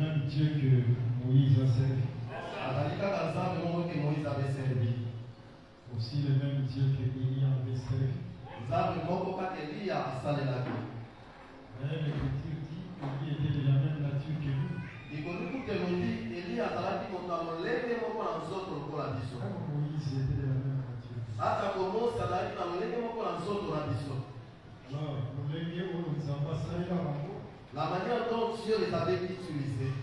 même Dieu que Moïse a servi. Aussi le même Dieu que Élie avait servi. Mais l'Écriture dit qu'Élie était de la même nature que nous. Comme Moïse était de la même nature. Alors, la manière dont Dieu les avait utilisés,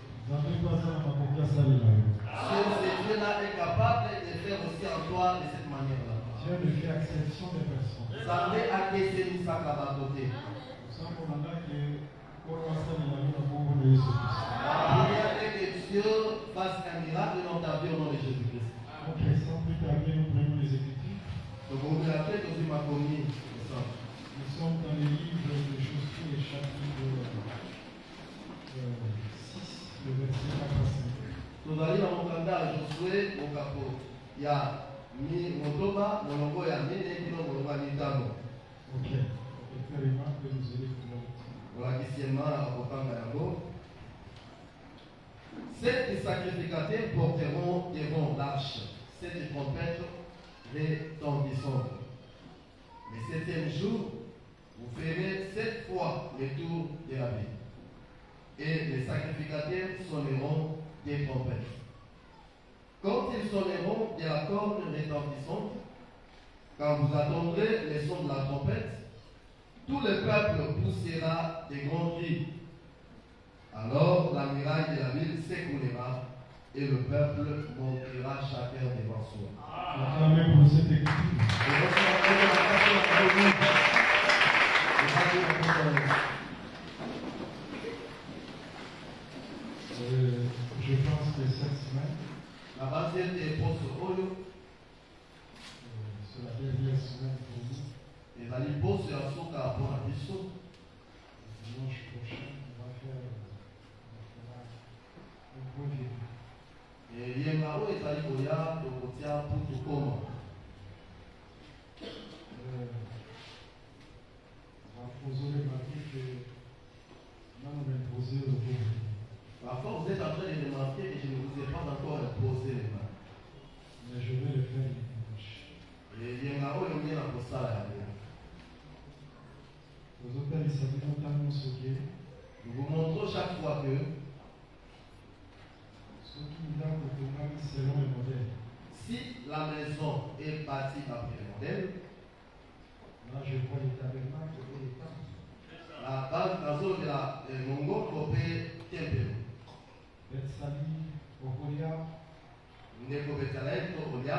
Dieu là est capable de faire aussi en toi de cette manière-là. Dieu ne fait exception des personnes. Ça met à côté. La prière est que Dieu fasse un miracle dans ta vie au nom de Jésus-Christ. Ok, sans plus tarder, nous prenons les Écritures. Donc vous me rappelez que vous m'avez commis. Nous sommes dans le livre de Josué, chapitre 6, le verset 4 à 5. Nous allons dans mon candidat Josué, mon capot. Il y a Motoba, mon logo, il y a Mine, qui n'ont pas de Nitano. Ok, très bien que nous allons pouvoir. Voilà, qui s'y est mal au Kangayango. Sept sacrificateurs porteront devant l'arche, cette trompette retentissante. Le septième jour, vous ferez 7 fois le tour de la ville. Et les sacrificateurs sonneront des trompettes. Quand ils sonneront de la corde retentissante, quand vous attendrez le son de la trompette, tout le peuple poussera des grands cris. Alors la muraille de la ville s'écroulera et le peuple montera chacun devant soi. Amen pour cette écriture. Je pense que cette semaine, la base des postes Oyo, c'est la dernière semaine pour nous. Et la liposse à Soka pour la mission. Dimanche prochain, on va faire un gros vidéo. Et Yengaro est allé au Yard, au Kotia, pour tout comme. On va poser le marqué que là, on a imposé le pauvre. Parfois, vous êtes en train de remarquer que je ne vous ai pas encore imposé les mains. Mais je vais le faire dimanche. Et Yengaro est bien à Kosa. Nous vous montrons chaque fois que si la maison est bâtie d'après le modèle, là je vois les tabernacles et les temples. La base de la Mongo Kopé Temple. Betsali, Okolia, Neko Betalek, Okolia.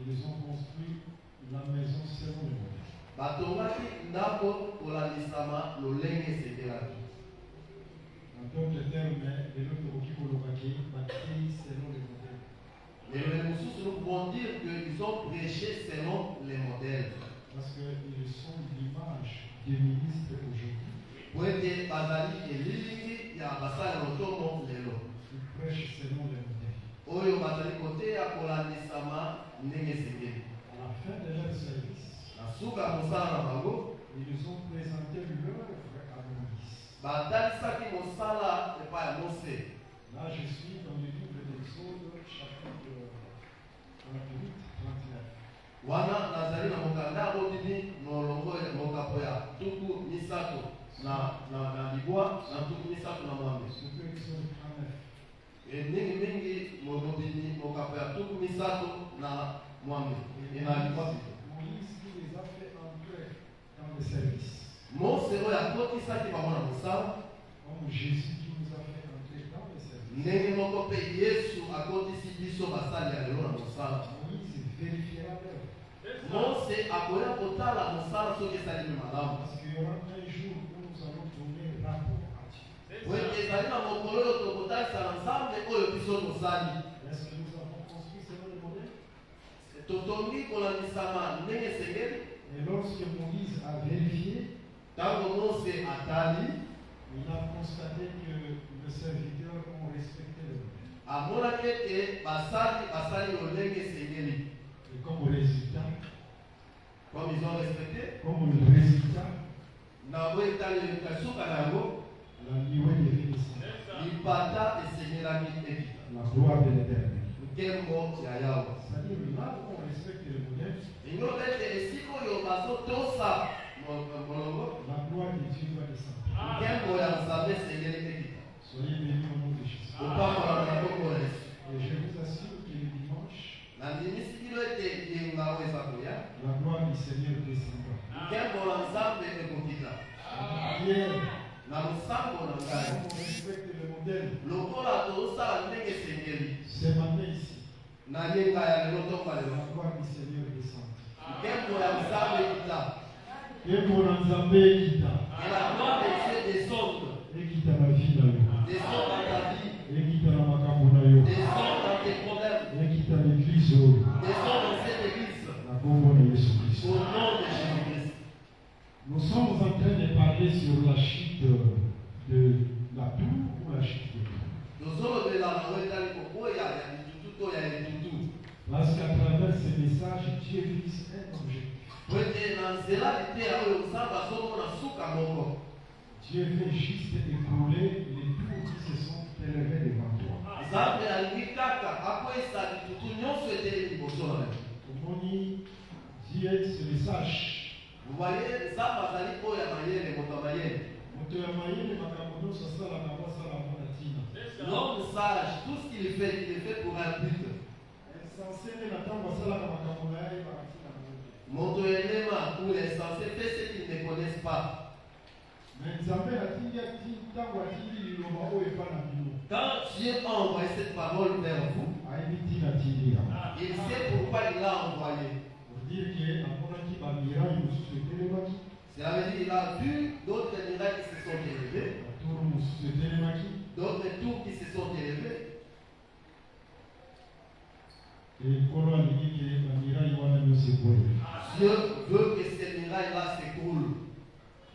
Ils ont construit la maison selon le modèle. Batongaki ndako Olanisama Lolenge Setelaki. En d'autres termes, les autres qui ont bâti selon le modèle. Mais les Moussous nous vont dire qu'ils ont prêché selon les modèles. Parce qu'ils sont l'image des ministres aujourd'hui. Ils prêchent selon les modèles. À la fin de leur service, ils ont présenté l'œuvre à Moïse. Là, je suis dans le livre d'Exode, chapitre 38, 39. Wana nazali na mokanda odini molongo mokapo ya tuku misato na libwa na tuku misato na mwambe. Mingi molobini mokapo ya tuku misato na mwambe. Ina libwa. Moïse les a fait entrer dans le service. Mose oya kotisa ki bamona musala. Comme Jésus qui nous a fait entrer dans le service. Ndenge moko pe Yesu akotisi biso basali ya lelo na musala. Moïse vérifiera l'œuvre. Mose akoya kotala musala soki esali malamu. Parce qu'il y aura un jour où nous allons donner rapport à Dieu. Ezali na mokolo oyo tokotalisa nzambe oyo biso tosali. Est-ce que nous avons construit selon le modèle? Totongi kolanisama ndenge esengeli. Et lorsque Moïse a vérifié, ntango Mose atali, il a constaté que les serviteurs ont respecté le modèle. Amonaki ete basali lolenge esengeli. Et comme résultat, comme ils ont respecté, la nuée est venue. Ipata esengelaki ekita. La gloire de l'Éternel. Nkembo ya Yawe. C'est-à-dire, là où on respecte le modèle, Ingobete esiko yo bazotosa molongo. la gloire de Dieu va descendre. Nkembo ya Nzambe esengeli ekita. Soyez bénis au nom de Jésus. Opambola na kombo na Yesu. Et je vous assure que le dimanche, Nandimisiki ete yenga eza koya. la gloire du Seigneur descendra. Nkembo la Nzambe ekokita. Hier, Na losambo na ngai. on respecte le modèle. Lokola tozosala ndenge esengeli. Ce matin ici, Na yenga ya lelo toka la lelo. gloire du Seigneur descend. Nkembo ya Nzambe ekita. Et pour Nzambe Ekita, Et la gloire de Dieu descende. Ekita na vie na yo, Descend dans ta vie. Ekita na makambo na yo, Descend dans tes problèmes. Ekita na église oyo, Descends dans cette église. na kombo na Yesu Christ. Au nom de Jésus-Christ. Nous sommes en train de parler sur la chute de la tour ou la chute de tour. Parce qu'à travers ces messages, Dieu vise un objectif. Dieu veut juste écrouler les tours qui se sont élevées devant toi. Omoni, Dieu se le sache. Vous voyez, ça va aller pour la maillette, Moto ya mayele makambo nyonso asalaka po asalaka na ntina. l'homme sage, tout ce qu'il fait, il le fait pour un but. Essentiel na ntango asalaka makambo na ye bakatina moto. Moto elema ou les censés fait ce qu'ils ne connaissent pas. Mais Nzambe atindi ntango atindi liloba oyo epa na bino. Quand Dieu a envoyé cette parole vers vous, Ayebi ntina atindi yango. il sait pourquoi il l'a envoyé. Pour dire que amonaki bamirayi mosusu etelemaki, Cela veut dire qu'il a vu d'autres miracles qui se sont élevés, batoro mosusu etelemaki, d'autres tours qui se sont élevés. ekolo alingi ke bamirayi wana nyonso ekole. Dieu veut que ces miracles-là s'écoulent.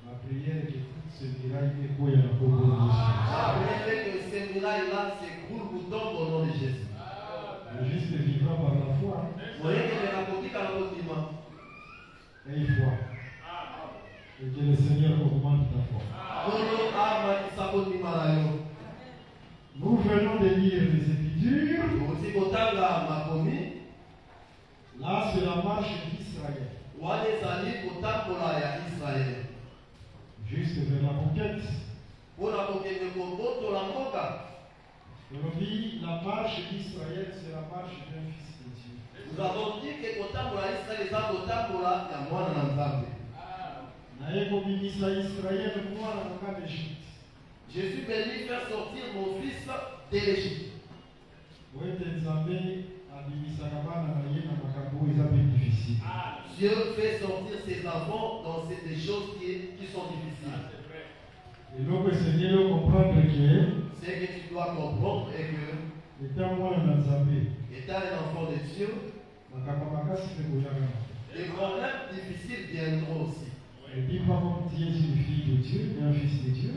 Ma prière est que toutes ces mirailles ekoya na kombo na Yesu. Après que ces miracles-là s'écoulent pour tomber au nom de Jésus. Le juste vivra par la foi. Vous voyez que les racontés dans le dimanche. Et foi. Et que le Seigneur augmente ta foi. Nous venons de lire les Écritures. Là, c'est la marche d'Israël. Juste vers la conquête. Aujourd'hui, la marche d'Israël, c'est la marche d'un fils de Dieu. Nous avons dit que Israël est un mois dans l'Amérique. Naye kobimisa Israël mwana na kati d'Égypte. Je suis venu faire sortir mon fils de l'Égypte. Wete Nzambe abimisaka bana na ye na makambo eza mpe difficile. Dieu fait sortir ses enfants dans des choses qui sont difficiles. Eloko esengeli okomprendre ke Ce que tu dois comprendre est que, étant mwana na Nzambe, étant un enfant de Dieu, makambo makasi mpe koyaka. les problèmes difficiles viendront aussi. Et puis pas comme tu es une fille de Dieu, un fils de Dieu.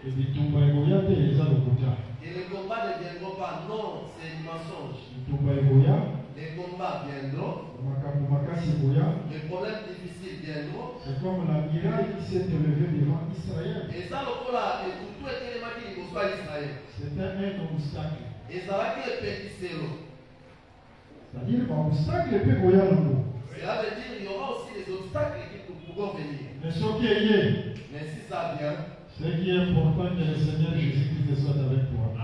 Et bitumba ekoya te eza lokuta. Et les combats ne viendront pas, non, c'est un mensonge. Bitumba ekoya, Les combats viendront, makambo makasi ekoya. les problèmes difficiles viendront. C'est comme la miraille qui s'est élevée devant Israël. Et ça, le là, et tout est élément qui ne pas Israël. C'était un obstacle. Et ça va être petit zéro. C'est-à-dire qu'obstacle peut koya nango. Cela veut dire qu'il y aura aussi des obstacles qui pourront venir. Mais ce qui est lié, Mais si ça vient, ce qui est important, que le Seigneur Jésus-Christ soit avec toi. le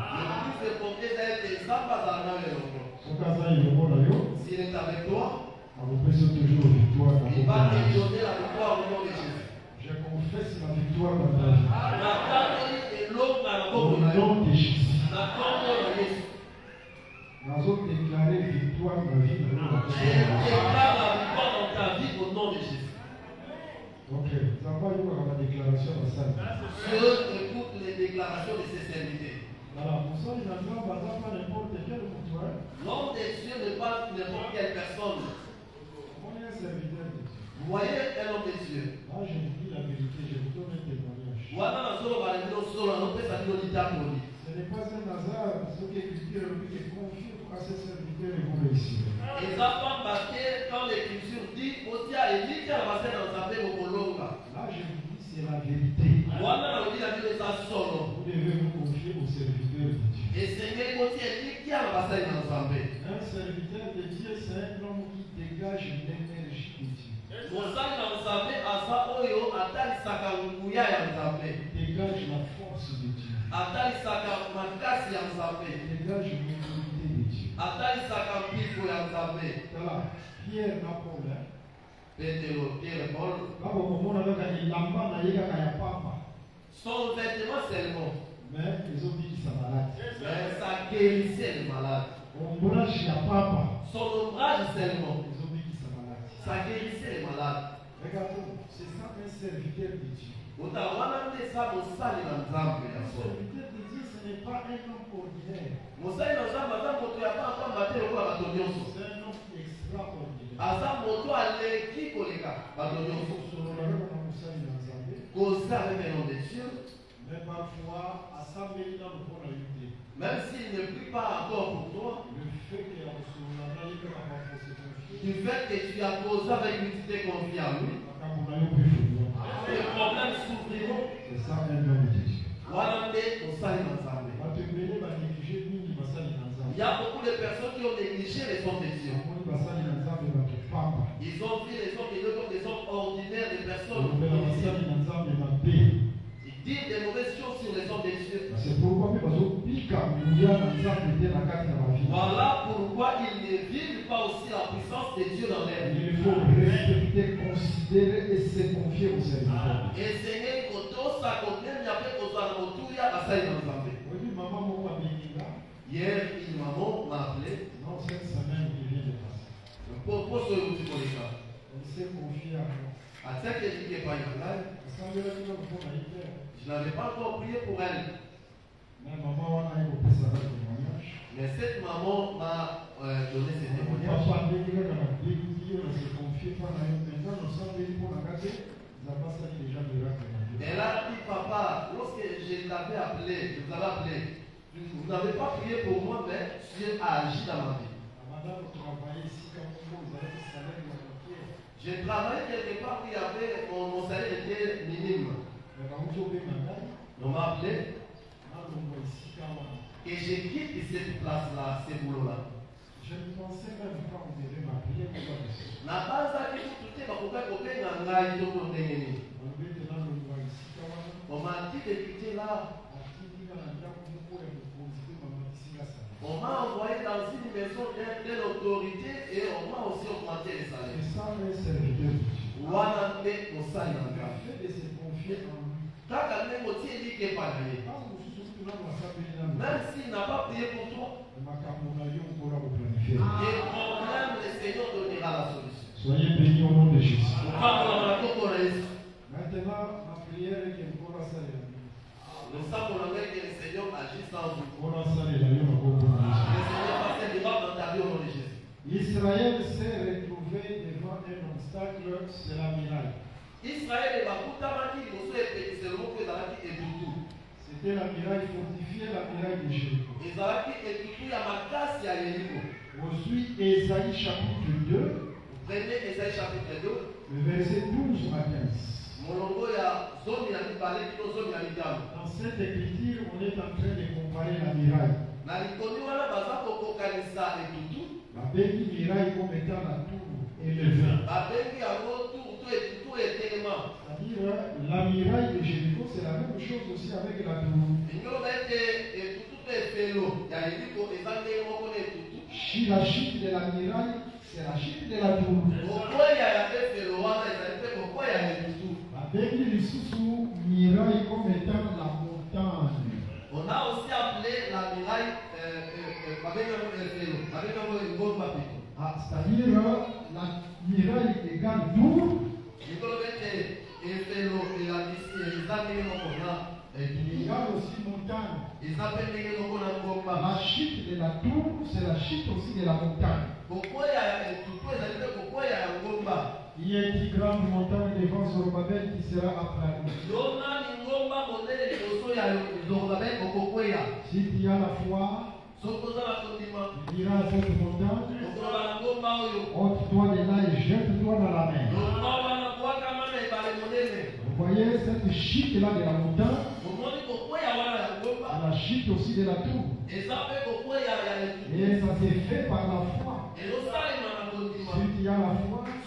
plus important est que ça passe à l'âme. Ce cas-là, il est bon là. S'il est avec toi, On peut toujours victoire dans il ton va te vie. donner la victoire au nom de Jésus. Je confesse la victoire dans ta vie. Au nom de Jésus. Nous allons déclarer victoire dans la vie de Déclare la victoire dans ta vie au nom de Jésus. Ok, nous avons eu une déclaration dans ça. Dieu écoute les déclarations de ses serviteurs. Voilà, pour ça, il n'a pas n'importe quel mouton. L'homme de Dieu n'est pas n'importe quelle personne. On est un serviteur de Dieu. Vous voyez un homme de Dieu. Là, je vous dis la vérité, je vous donne un témoignage. Ce Ce n'est pas un hasard, ce qui est écrit est confié à ses serviteurs et vous réussir. Et ça va marquer quand l'écriture dit, Là, je vous dis, c'est c'est la vérité. Vous devez vous confier au serviteur de Dieu. Un serviteur de Dieu, c'est un homme qui dégage l'énergie de Dieu. Il dégage la force de Dieu. Il dégage l'autorité de Dieu. Voilà, Pierre n'a pas son vêtement seulement. Mais ils ont dit que ça malade. Mais ça guérissait le malade. Son ombrage seulement. Ils ont dit que ça malade. Ça guérissait le malade. Regardez, c'est ça un serviteur de Dieu. Le serviteur de Dieu, ce n'est pas un homme ordinaire. C'est un homme extraordinaire. Mais parfois, à sa même s'il ne prie pas encore pour toi, le fait que du fait que tu as posé avec lui, tu t'es confié à lui, les problèmes s'ouvriront. C'est ça un homme de Dieu. Il y a beaucoup de personnes qui ont négligé les hommes de Dieu. Ils ont vu les hommes de Dieu comme des hommes ordinaires, des personnes. Ils disent des mauvaises choses sur les hommes de Dieu. C'est pourquoi Voilà pourquoi ils ne vivent pas aussi la puissance de Dieu dans leur vie. il faut respecter, considérer et se confier au Seigneur. Et Seigneur, hier, une maman m'a appelé. Non, cette semaine qui vient de passer. Elle s'est confiée à moi. Je n'avais pas encore prié pour elle. Mais maman, on a eu beaucoup de témoignages. Mais cette maman m'a donné ses témoignages. Papa, dès qu'on se confie, maintenant, nous sommes venus pour la garder. Nous avons ça qui déjà miracle. Elle a dit, papa, lorsque je l'avais appelé, je vous avais appelé, vous n'avez pas prié pour moi, mais Dieu a agi dans ma vie. Madame, vous travaillez ici, comme vous avez le salaire de la voiture. J'ai travaillé quelque part où il y avait, mon salaire était minime. On m'a appelé. Et j'ai quitté cette place-là, ce boulot-là. Je ne pensais même pas qu'on devait m'appeler pour ça. La base à qui tout est, on m'a dit de quitter là. On m'a envoyé dans une maison de l'autorité et on m'a aussi augmenté les salaires. C'est ça le serviteur. Le fait de se confier en lui. Même s'il n'a pas prié pour toi, les problèmes, le Seigneur donnera la solution. Soyez bénis au nom de Jésus. Maintenant, ma prière est que nous savons que le Seigneur agisse en vous. Le Seigneur passe des dans ta vie au nom de Jésus. Israël s'est retrouvé devant un obstacle, c'est la muraille. Israël est c'était la muraille fortifiée, la muraille de Jéricho. Ensuite, Ésaïe chapitre 2, le verset 12 à 15. Dans cette écriture, on est en train de comparer la muraille. La belle muraille comme étant la tour élevée. C'est-à-dire, la muraille de Jéricho, c'est la même chose aussi avec la tour. La chute de la muraille, c'est la chute de la tour. La Bible dit sous muraille comme étant la montagne. On a aussi appelé la muraille c'est-à-dire la muraille égale tour. Il y a aussi montagne. La chute de la tour, c'est la chute aussi de la montagne. Il y a une grande montagne devant Zorobabel qui sera aplanie. Si tu as la foi, tu diras à cette montagne, ôte-toi de là et jette-toi dans la mer. Vous voyez cette chute là de la montagne, la chute aussi de la tour. Et ça s'est fait par la foi. Celui qui a la foi, il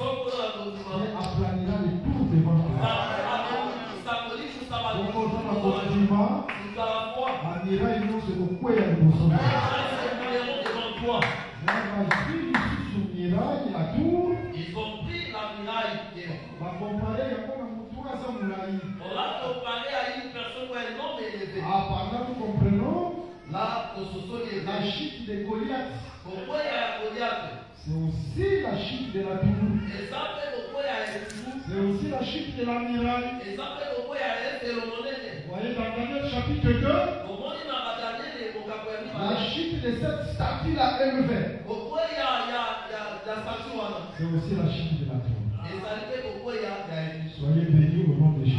aplanira les tours devant toi. Donc on a ils ont pris la muraille. On l'a comparé à une personne où elle non élevée. Pendant nous comprenons là, la chute de Goliath. Pourquoi il y a Goliath? C'est aussi la chute de la tour. C'est aussi la chute de la muraille. Vous voyez dans Daniel chapitre 2, la chute de cette statue-là élevée. C'est aussi la chute de la tour. Soyez bénis au nom de Jésus.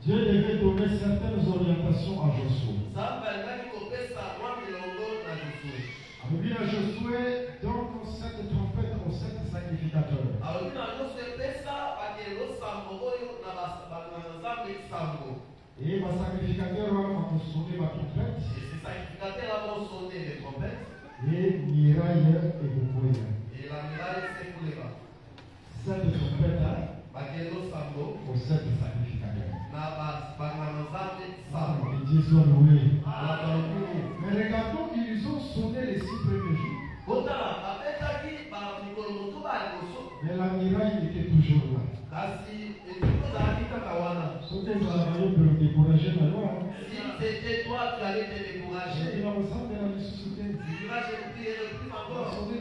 Dieu devait donner certaines orientations à Josué. Avec à Josué, donne cette trompette aux 7 sacrificateurs. Et ma sacrificateur va sonner ma trompette. Et Miraille et Bokoya. Cette trompette aux 7 sacrificateurs. Disons oui. Mais regardons, ils ont sonné les 6 premiers jours. Mais la miraille était toujours là. C'était le décourager la loi. Si c'était toi, tu allais te décourager. Il a ressemblé à la ressuscité.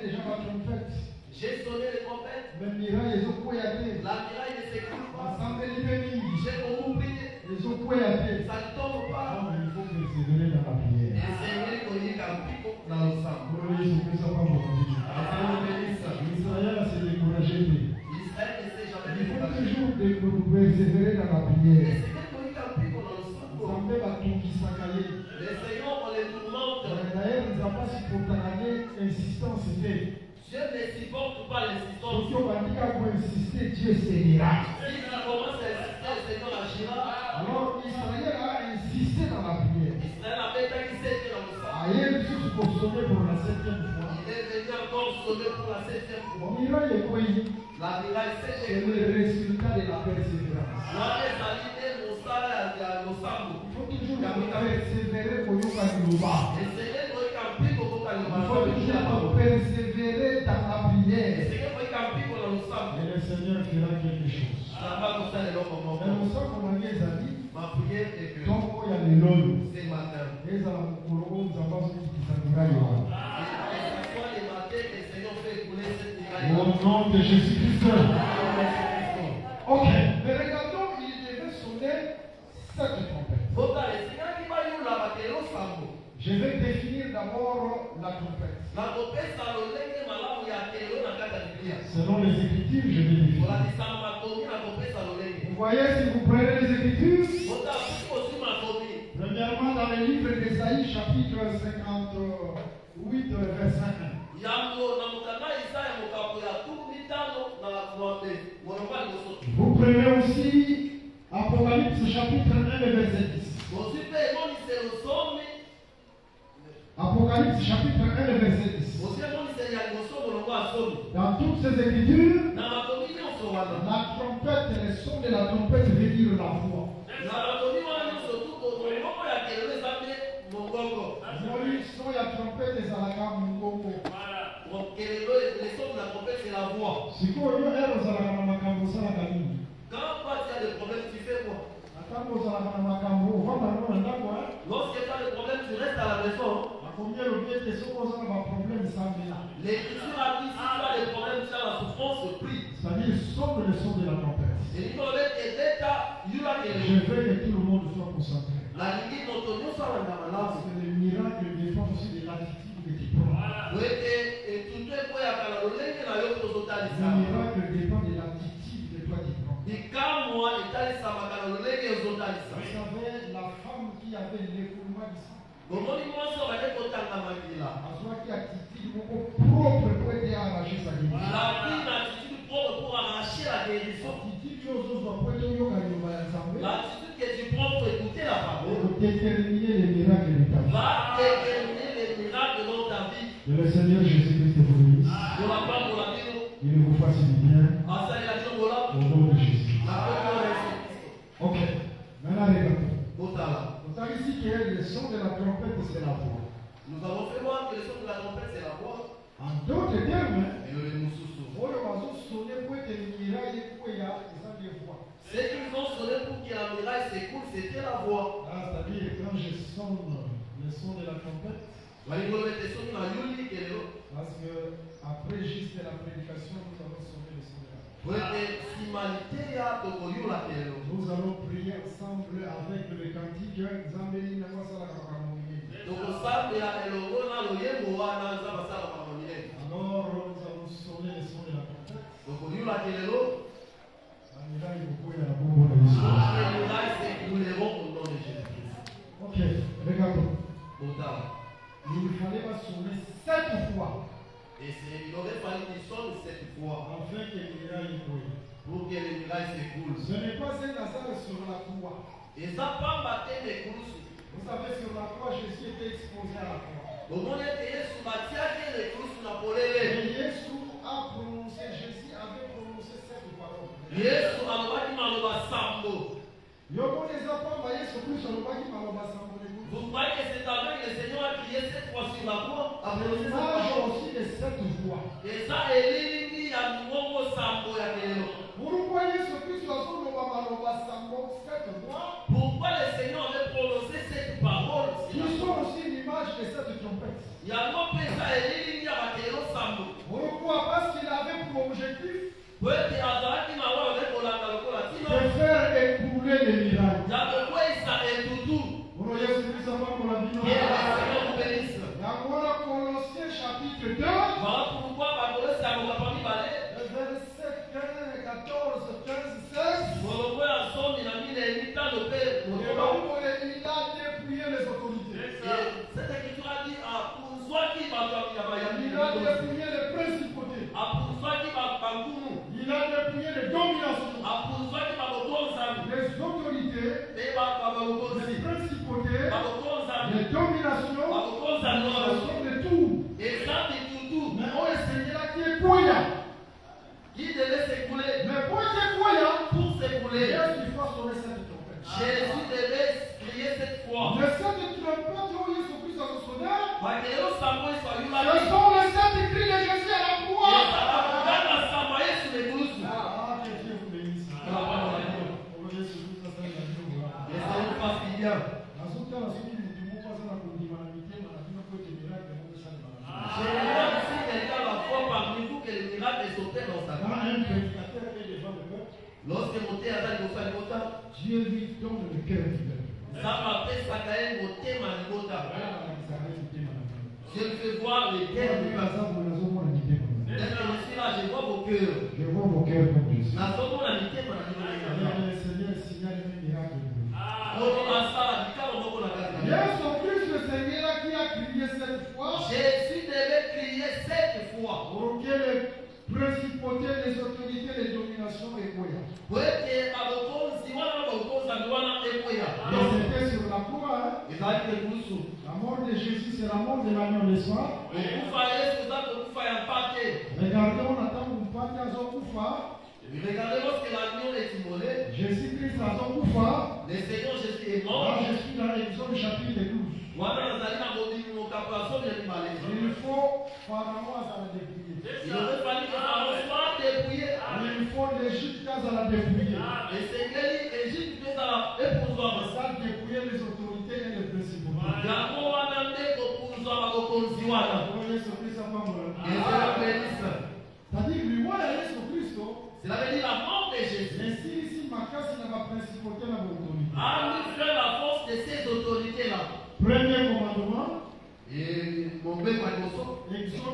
Déjà la trompette. J'ai sonné les trompettes. Mais miraille, ils ont poyaté. La miraille ne s'écoule pas. J'ai beaucoup prié. Ils ont poyaté. Ça ne tombe pas. Non, il faut persévérer dans la prière. Israël s'est découragé. Il faut toujours persévérer dans la prière. Le Seigneur, on les tourmente. D'ailleurs, il n'a pas supporté l'insistance. Dieu ne supporte pas l'insistance. Si on va dire qu'on va insister, Dieu s'aidera. Si tu commences à insister, le Seigneur agira. Alors Israël a insisté dans la prière. Israël avait dit qu'il s'était dans le sang. Ailleurs, il faut sonner pour la 7e fois. Il est venu encore sonner pour la 7e fois. Miraille est quoi? La miraille, c'est le résultat de la persévérance. Il faut toujours persévérer pour nous faire le bas. Il faut toujours persévérer dans la prière. Et le Seigneur fera quelque chose. Mais nous sommes comme les amis. Donc, il y a les lois. Les au nom de Jésus-Christ. Ok. Mais regardons, il devait sonner cette trompette. Je vais définir d'abord la trompette. Selon les Écritures, je vais définir. Vous voyez, si vous prenez les Écritures, premièrement dans le livre d'Ésaïe, chapitre 58, verset 1. Vous prenez aussi Apocalypse chapitre 1 verset 10. Apocalypse chapitre 1 verset 10. Dans toutes ces écritures, la trompette, le son de la trompette veut dire la voix. La trompette est à la gamme Mungongo. Le son de la trompette, c'est la voix. Si vous avez un makambo, ça la gamme. Quand tu as des problèmes, tu fais quoi? Lorsque tu as des problèmes, tu restes à la maison. L'Écriture a dit si tu as des problèmes, tu as la souffrance, prie. C'est-à-dire, sonne le son de la trompette. Je veux que tout le monde soit concentré. Parce que le miracle dépend aussi de l'attitude que tu prends. Le miracle dépend de l'attitude que toi tu prends. Vous savez, la femme qui avait l'écoulement du sang, à soi qui attitude propre pour aider à arracher sa guérison. L'attitude que tu prends pour écouter la parole pour déterminer les miracles de ta vie. Va déterminer les miracles dans ta vie. Que le Seigneur Jésus-Christ vous bénisse. Il vous fasse du bien. Au nom de Jésus. Ok. Maintenant, regardez. On a ici que le son de la trompette, c'est la voix. Nous avons fait voir que le son de la trompette, c'est la voix. En d'autres termes, et le moussousou. C'est qu'ils ont sonné pour que la muraille s'écoule, c'était la voix. Ah, c'est-à-dire quand je sonne le son de la trompette, parce que après juste la prédication, nous allons sonner le son de la trompette. Nous allons prier ensemble avec le cantique Zambeli Namasala. Alors, nous allons sonner le son de la trompette. Ok, regardons. Il fallait pas sonner 7 fois. Et il aurait fallu qu'il sonne 7 fois. Afin que les murailles coulent. Pour que les murailles s'écoulent. Ce n'est pas un hasard sur la croix. Et ça pas battre les coups. Vous savez, sur la croix, Jésus était exposé à la croix. Et Jésus a prononcé, Jésus avait prononcé cette parole. Jésus a dit vous croyez que c'est avec le Seigneur a crié 7 fois sur la croix? Aussi les 7 fois. Et ça, Élie a dit pourquoi Jésus-Christ a dit 7 fois? Pourquoi le Seigneur avait prononcé cette parole? Ils sont aussi l'image de cette trompette. Pourquoi? Parce qu'il avait pour objectif de faire écouler les miracles. Colossiens chapitre 2. Voilà pourquoi verset 14, 15, 16. Il a dépouillé les autorités. Cette écriture a dit il a dépouillé les principautés. Il a dépouillé les dominations. Les autorités, les principautés, les dominations, de tout. Mais on est Seigneur qui est Koya. Qui devait s'écouler. Mais pour Koya, pour s'écouler, Jésus devait crier cette fois. Mais cette trompette, où Jésus-Christ a sonné, ce sont les 7 cris de Jésus à la croix. Que Dieu vous bénisse. Lorsque Dieu lui donne le cœur du peuple. Je fais voir les cœurs du peuple. Je vois vos cœurs. Je vois vos cœurs comme Jésus. Le Seigneur signale un miracle. Jésus-Christ, le Seigneur qui a crié 7 fois. Jésus devait crier 7 fois. Pour que les principautés, les autorités, les dominations et Koya. C'était sur la croix. La mort de Jésus, c'est la mort de l'agneau de soir. Regardez, on attend qu'on parte à Zokoufa. Regardez lorsque l'agneau est immolé. Jésus-Christ à Zokoufa. Le Seigneur Jésus est mort. Là, je suis dans l'Exode chapitre 12. Il faut Pharaon à la dépouiller. Il aurait fallu que Pharaon soit dépouillé. Il faut l'Égypte à la dépouiller. Et c'est l'Égypte à la épousoir. Ça dépouiller les autorités et les principautés. C'est-à-dire lui, moi, Jésus-Christ. Cela veut dire la mort de Jésus. Mais si ici, ma casse, il n'a pas principauté, la autorité. Ah, nous fait la force de ces autorités-là. Premier commandement.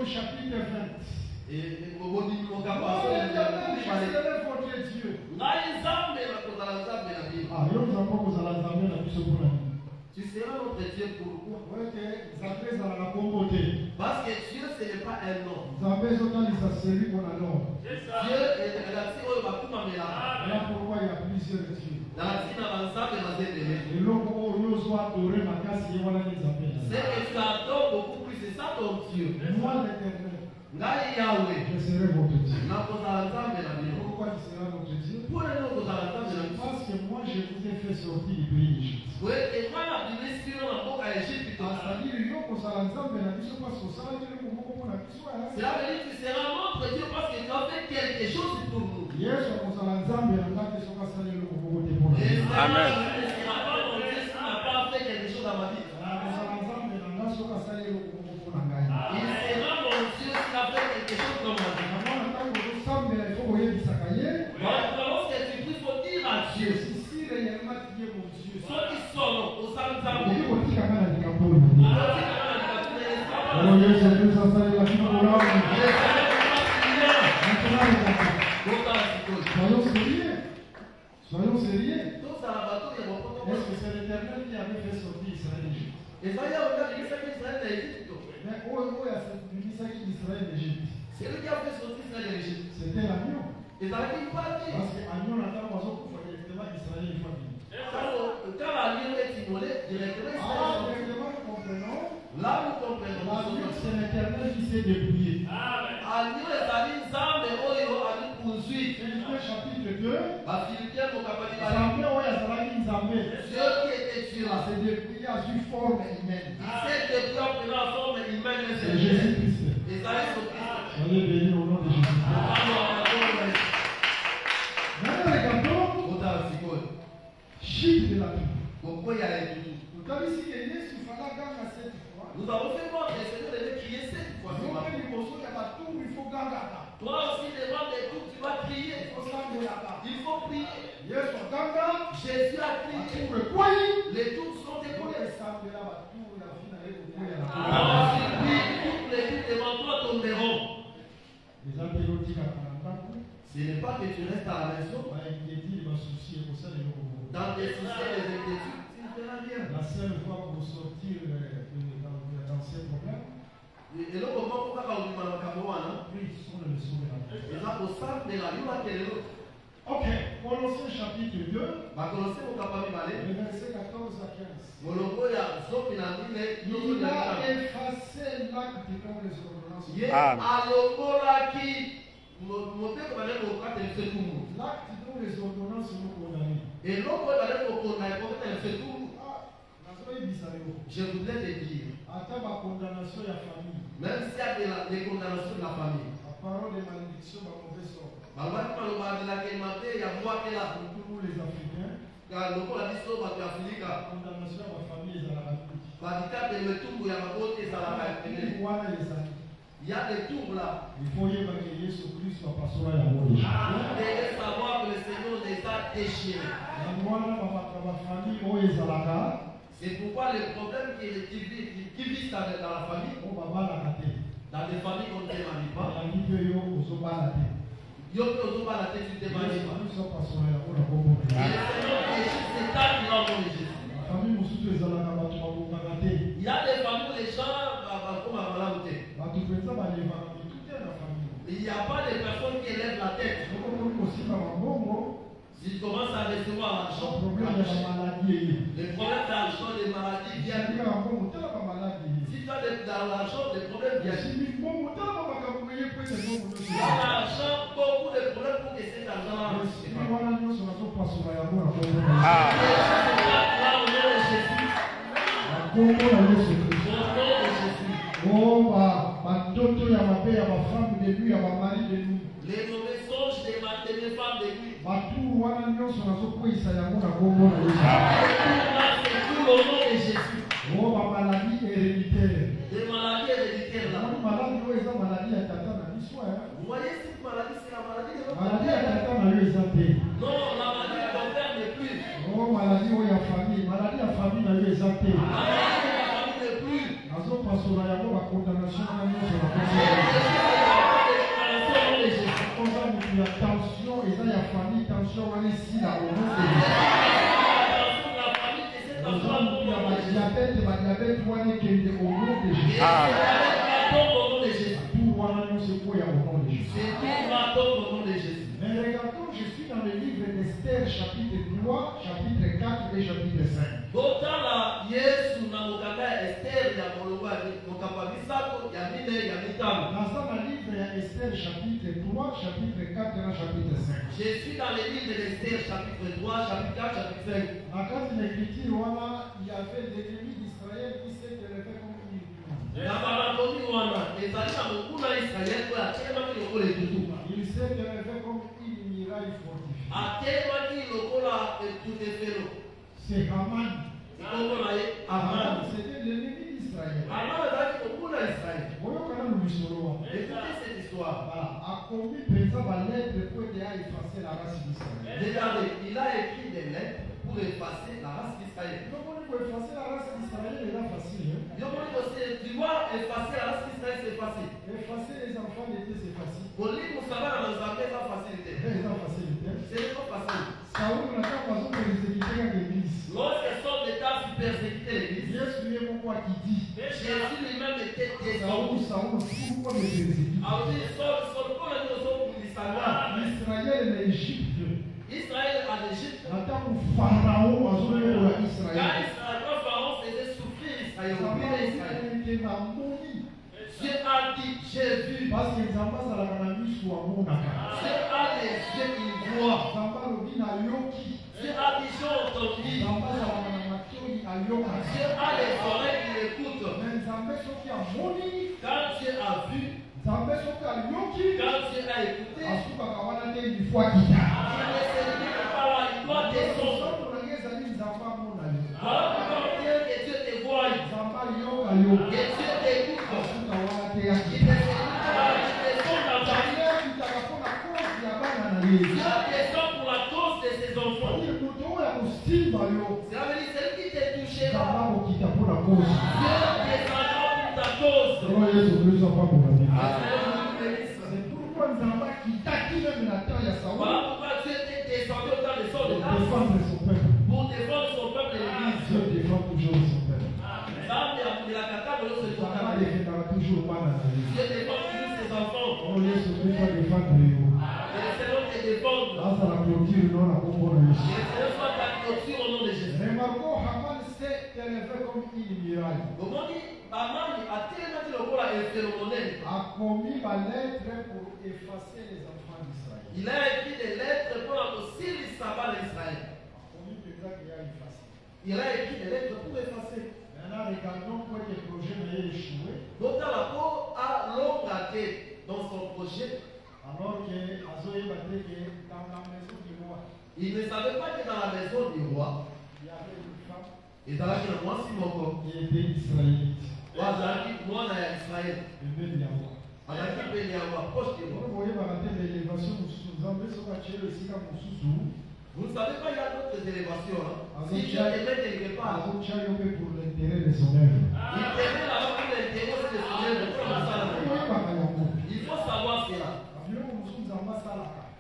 du chapitre 20. Et Oh, l'Éternel, je serai votre Dieu. Ah, il y a un peu que ça l'a amené à la tu seras notre Dieu pourquoi? Parce que Dieu ce n'est pas un nom. Dieu est là pourquoi il y a plusieurs dieux. C'est que tu adores beaucoup plus, c'est ça ton Dieu. Moi l'Éternel, je serai votre Dieu. Pourquoi tu seras notre Dieu? Parce que moi je vous ai fait sortir du pays d'Égypte. Oui, et moi la Bible dit que c'est-à-dire cela veut dire que tu seras notre Dieu parce que tu as fait quelque chose pour nous. Amen. Soyons sérieux. Est-ce que c'est l'Éternel qui avait fait sortir Israël d'Égypte? Mais où d'Égypte? C'est lui qui a fait sortir Israël d'Égypte. C'était l'agneau. Et ça veut dire pas dire. Parce que l'agneau n'a pas besoin pour faire directement Israël une fois. Quand l'agneau est immolé, directement Israël. Directement nous comprenons. Là nous comprenons. L'agneau c'est l'Éternel qui s'est débrouillé. L'agneau est allé ensemble et Oyo a nous poursuivre. Philippiens chapitre 2. Philippiens mon capitaine. Dieu qui était Dieu là, c'est débrouillé à une forme humaine. Il s'est débrouillé en prenant la forme humaine. C'est Jésus-Christ. Et ça est sorti. Soyez bénis au nom de Jésus. Maintenant regardons. Chiffre de la Bible. Pourquoi il y a les tout? Nous avons fait voir que le Seigneur devait crier 7 fois. Toi aussi, devant les tours, tu vas crier. Il faut prier. Jésus a crié. Les tours sont décollées. Alors, si tu pries, toutes les tours devant toi tomberont. Ce n'est pas que tu restes à la maison. Dans tes soucis et les inquiétudes, tu ne feras rien. La seule fois pour sortir dans ces problèmes, et là, comment on va faire oui, ce sont les leçons de la vie. Et là, au centre de la vie, ok, Colossiens chapitre 2, le verset 14 à 15. Il a effacé l'acte dont les ordonnances. L'acte dont les ordonnances nous condamnent. Et l'autre, je voudrais te dire, même s'il y a des condamnations de la famille, la parole de malédiction va mauvais sort. il y a moi qui est là. Pour nous les Africains, Car le la condamnation la condamnation à la famille est à la famille. Il y a des tours là. Il faut y avoir Jésus-Christ va passer là. Vous devez savoir que le Seigneur les a déchirés. C'est pourquoi les problèmes qui vivent dans la famille, dans des familles qu'on ne te marie pas, tu ne te maries pas. Et le Seigneur déchire, c'est ça qui l'a envoyé Jésus. Il y a des familles où les gens comme à Malaouté. Il n'y a pas de personnes qui élèvent la tête. S'ils commencent à recevoir l'argent, les problèmes d'argent, des maladies viennent. Si tu as de l'argent, des problèmes viennent. Si tu as l'argent, beaucoup de problèmes pour que cet argent-là. Les mauvais songes des femmes de nuit. C'est tout au nom de Jésus. Maladie héréditaire. Des maladies héréditaires là. Vous voyez cette maladie, c'est la maladie de votre maladie père. Non, la maladie de ton père n'est plus. Oh, maladie où il y a famille. Maladie à famille n'a eu exempté. La maladie de la famille n'est plus. Condamnation famille, tension, on est ici, là, au nom de Jésus. Il y a ma diabète, on est qui est au nom de Jésus. Tout le monde nous secoue au nom de Jésus. Mais regardons, je suis dans le livre d'Esther, chapitre 3, chapitre 4 et chapitre 5. Dans le livre d'Esther, chapitre 3, chapitre 4 et chapitre 5. Je suis dans le livre d'Esther, chapitre 3, chapitre 4, chapitre 5. Dans la l'écriture, il y avait des ennemis d'Israël qui s'étaient élevés comme une il s'est élevé comme une muraille fortifiée. C'est Haman. Haman, c'était l'ennemi d'Israël. Écoutez cette histoire. A commis présent la lettre pour effacer la race d'Israël. Regardez, il a écrit des lettres pour effacer la race d'Israël. Pour effacer la race d'Israël, c'est facile. Tu vois, effacer la race d'Israël, c'est facile. Effacer les enfants d'été, c'est facile. Pour lire pour savoir dans les armées, c'est facilité. C'est pas facile. C'est pas facile. Saoul n'a pas besoin de persécuter l'église. Lorsque son état fut persécuté l'église, Jésus lui-même quoi qui dit. Jésus lui-même était descendu. Saoul, pourquoi me persécuter? Israël et l'Égypte. Israël en Égypte. Attends, Pharaon a joué pour Quand Israël. Pharaon faisait souffrir Israël, Dieu a dit, j'ai vu. Parce que Zamba a la soit mon accord. Dieu a les yeux, il voit. Zamba Robina Yoki. Dieu a dit, j'ai entendu. Zamba a la Matori à Yoka. Dieu a les oreilles, il écoute. Mais Zamba Soki a Moni. Quand Dieu a vu, Zamba Soki a Yoki. quand Dieu a écouté, Asuka Kawana Te une fois qu'il a. il doit descendre. Zamba Mona Yoka. Voilà pourquoi Dieu que Dieu te voit. Zamba Yoka Yoka. Que Dieu t'écoute. Asuka Kawana Te Il Yaki. descend dans ta vie. Dieu descend pour la cause de ses enfants. Cela veut dire celui qui te touchera. Dieu descendra pour ta cause. Voilà pourquoi Dieu t'est descendu au temps de son état pour défendre son peuple et l'église. Dieu défend toujours ses enfants. Laissez-le te défendre. Laissez-le soit ta clôture au nom de Jésus. Comment dit Haman a tellement dit le rôle à phénoménal. A commis la lettre pour effacer les enfants d'Israël. Il a écrit des lettres pour aussi le sabbat d'Israël. Il a écrit des lettres pour effacer. Maintenant, regardons quoi que le projet n'a échoué. Donc, dans la peau a long raté dans son projet. Alors que Azoé va dire que dans la maison du roi, Il ne savait pas que dans la maison du roi, il y avait une femme et dans la maison de Simoko, qui était israélite. moi, j'ai Israël. Le même Yahweh. On a qui peut y avoir proche de Vous moi. voyez, par la l'élévation, nous avons sur la télé aussi comme sous. Vous ne savez pas, il y a d'autres élévations. Si Dieu te met quelque part, pour l'intérêt de son œuvre. il te met là-bas pour l'intérêt de son œuvre. Il faut savoir cela.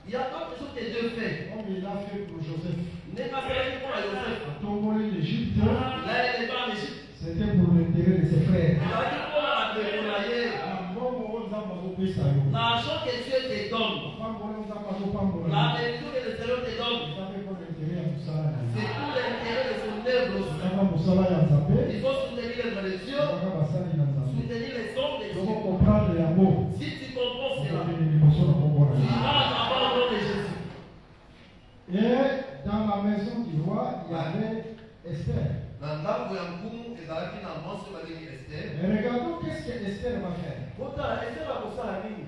Il y a d'autres choses que Dieu fait. Comme il a fait pour Joseph. N'est pas fait pour Joseph. Tomber l'Égypte, Il a élevé en Égypte. c'était pour l'intérêt de ses frères. Il a dit pour la déployer. L'argent que Dieu te donne, la lecture que le Seigneur te donne, c'est pour l'intérêt de son œuvre aussi. Il faut soutenir l'œuvre de Dieu, soutenir les sons de Dieu. Si tu comprends cela, tu vas avoir le nom de Jésus. Et dans la maison du roi, il y avait Esther. Dans l'âme de Yankoum et dans la vie d'enfance, il va dire Esther. Mais regardons qu'est-ce que Esther va faire. Pourtant, Esther a pour ça la vie.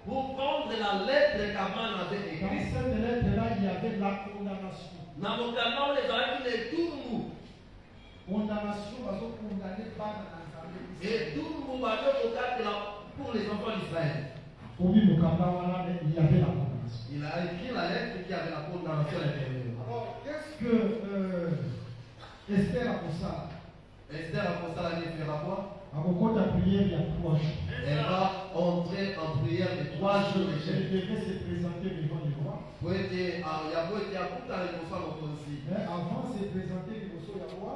Pour prendre la lettre qu'Aman avait Dans écrite. cette lettre-là, il y avait la condamnation. Dans mon canal, les amis, les tourmous. Condamnation, parce qu'on condamnait pas dans l'Assemblée. Et tourmous, pour les enfants d'Israël. Il y avait la condamnation. Il a écrit la lettre qui avait la condamnation à l'intérieur. Alors, qu'est-ce que Esther a pour ça? Esther a posé la vie faire la quoi? À beaucoup de prière, il y a 3 jours. Elle va entrer en prière de 3 jours de Il jeûne. devait se présenter devant le roi. Mais avant de se présenter devant le roi,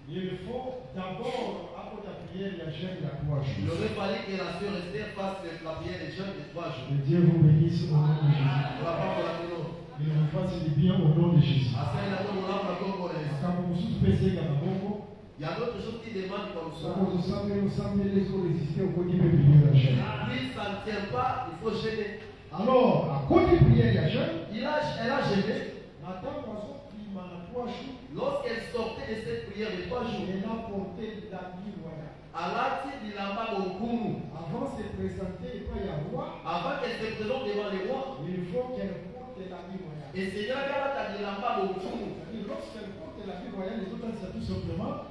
il faut d'abord, après la prière, il y a jeûne, il y a 3 jours. il aurait fallu que la sœur Esther fasse la prière de jeûne de 3 jours. Que Dieu vous bénisse au nom de Jésus. Il vous fasse du bien au nom de Jésus. Il y a d'autres choses qui demandent comme ça. Si ça ne tient pas, il faut gêner. Alors, à cause de prière, il y a jeûne. Elle a gêné. Lorsqu'elle sortait de cette prière de 3 jours, Elle a porté l'habit royal. avant Avant de se présenter, il faut y avoir. avant qu'elle se présente devant les rois, Il faut qu'elle porte l'habit royal. et Seigneur Lorsqu'elle porte l'habit royal, les autres, c'est tout simplement.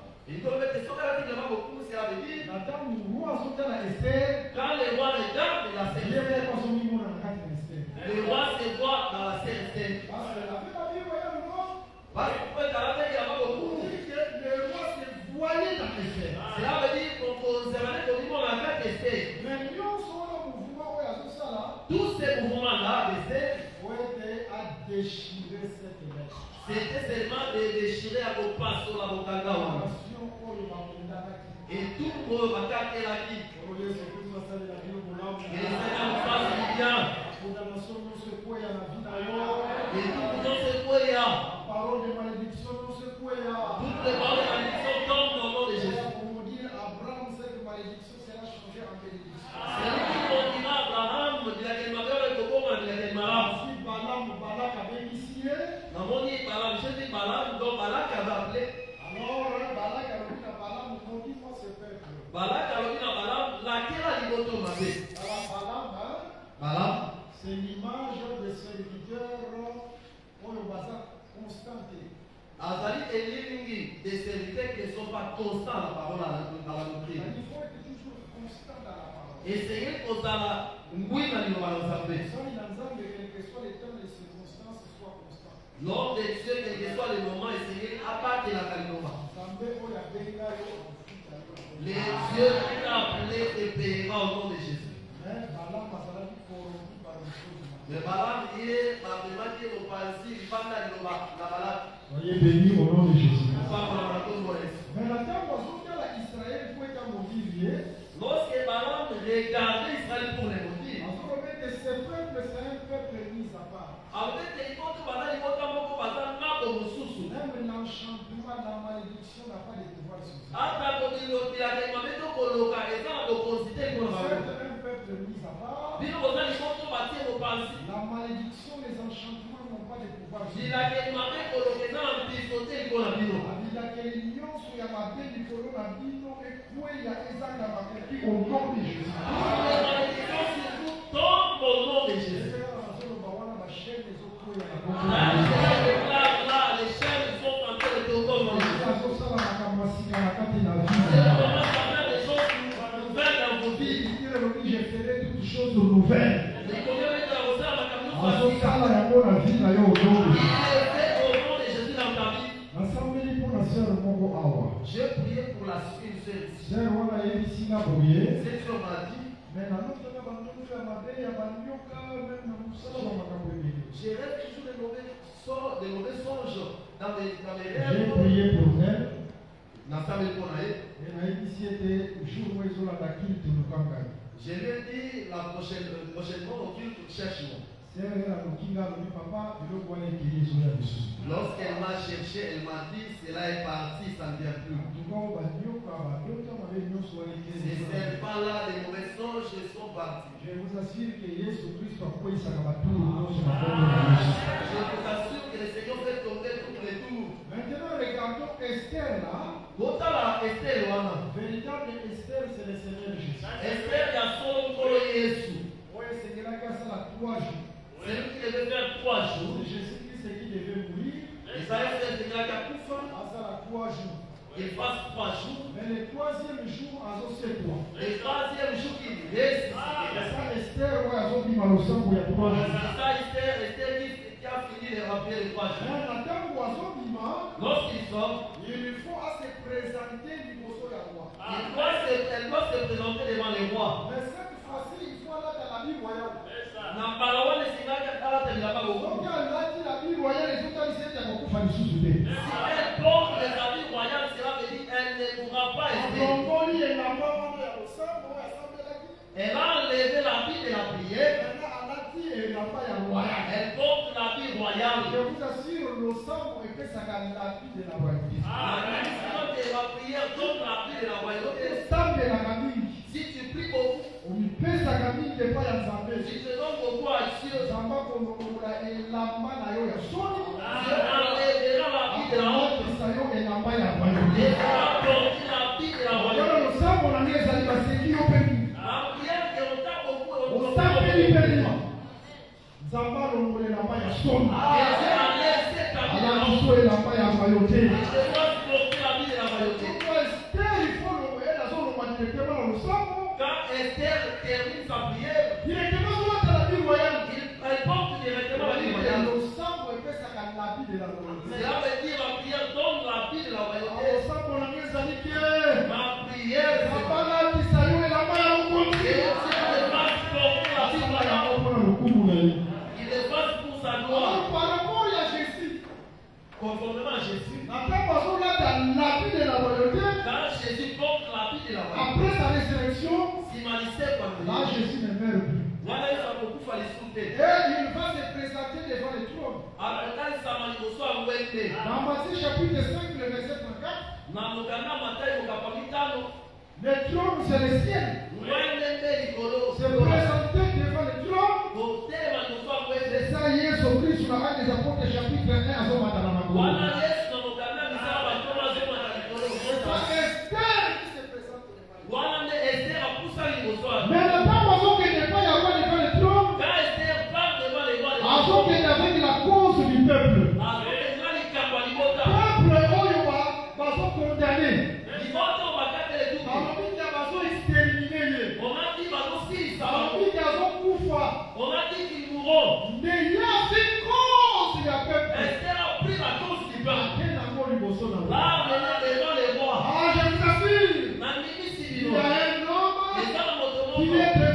quand les rois regardent la sœur Esther, les rois se voient dans la sœur Esther. Parce que le roi se voyait dans Esther. Cela veut dire qu'on s'est au niveau de la carte Esther. Tous ces mouvements-là d'Esther, c'était seulement de déchirer à vos pas sur la bocanga. Et tout le monde va garder la vie. Que le Seigneur nous fasse du bien. Et tout le monde se croit. Parole de malédiction, non se croit. Toutes les paroles de malédiction tombent au nom de Jésus. Pour nous dire, Abraham, cette malédiction sera changée en bénédiction. C'est lui qui dira à Abraham, il a quel malheur et comment il a quel malheur. Si Balaam, Balak avait initié, Dans mon dit Balaam, je dis Balaam, donc Balak avait appelé. alors Balak a dit à Balaam, maudis-moi ce peuple. Balak a dit à Balaam, laquelle a dit votre mabé. Alors Balaam, Balaam, c'est l'image des serviteurs pour le bazar constanté. Azali et Lilingi, des serviteurs qui ne sont pas constants à la parole, à la doctrine. Il faut être toujours constant dans la parole. Essayez de la oui, dans le Quel que soit les temps et les circonstances, soit constant. lors de Dieu, quel que soit le moment, essayez à partir de la calme. Les dieux qui ont appelé et payera au nom de Jésus. Mais Balaam, il est vraiment qui est au passé, il va dans le balade. Soyez bénis au nom de Jésus. Mais la terre Israël faut être motivé. lorsque Balaam regardait Israël pour les motifs, Ce peuple, c'est un peuple mis à part. Même l'enchantement, la malédiction n'a pas de pouvoir sur ça. C'est un peuple mis à part. La malédiction, les enchantements n'ont pas de pouvoir sur ça. Au nom de Jésus. Tombe au nom de Jésus. Les chaînes sont en train de tomber au nom de Jésus. Des choses nouvelles dans vos vies. Je ferai toutes choses nouvelles. Mais combien de temps vous avez Au nom de Jésus dans ta vie? J'ai prié pour la suite. Cette soeur m'a dit, je rêve toujours des mauvais songes dans mes rêves. J'ai prié pour elle. Je lui ai dit prochainement au culte, cherche-moi. Lorsqu'elle m'a cherché, elle m'a dit cela est parti, ça ne vient plus. Ces serpents-là, les mauvais songes sont partis. Je vous assure que Jésus-Christ a pris sa Je vous assure que le Seigneur fait tomber tous les tours. Maintenant, regardons Esther là. Véritable Esther, c'est le Seigneur Jésus. Esther, il y a son nom Jésus. Oui, c'est qu'il a cassé la 3 jours. C'est lui qui devait faire 3 jours. C'est Jésus-Christ qui devait mourir. Et ça, c'est le Seigneur qui a tout fait. À 3 jours. Il passe 3 jours. Mais le 3e jour, à c'est 3. Le 3e jour qu'il ressuscite. Ça, Esther, ouais, à son il y a 3 jours. Ça, Esther qui a fini de rappeler les 3 jours. Lorsqu'il sort, il faut se présenter du roi. elle doit se présenter devant les rois. Mais cette Elle a enlevé l'habit de la prière. Elle porte l'habit royal. Je vous assure, le sang est que ça a l'habit de la royauté. La prière donne l'habit de la royauté. Si tu pries beaucoup, si tu donnes beaucoup à Dieu, Dieu enlèvera l'habit de la honte. Et va porter l'habit de la royauté. La prière qui entend beaucoup, quand Esther termine sa prière, elle porte directement la vie royale. Cela veut dire la prière donne la vie de la royauté. Ma prière, il est face pour sa gloire. Conformément à Jésus. Quand Jésus porte la vie de la royauté, après sa résurrection, là Jésus ne meurt plus. Et il va se présenter devant le trône. Dans Matthieu chapitre 5, le verset 34, le trône c'est le ciel. Se présenter devant le trône. C'est ça, Jésus-Christ sur la Acte des Apôtres chapitre 1 à son matin. Mais le temps qui n'est pas y avoir devant le trône, avant qu'il y avait la cause du peuple. Peuple va se condamner. Mais il y a une cause, il y a peuple. Esther a pris la cause du peuple. Là, je vous assure, il y a un homme qui est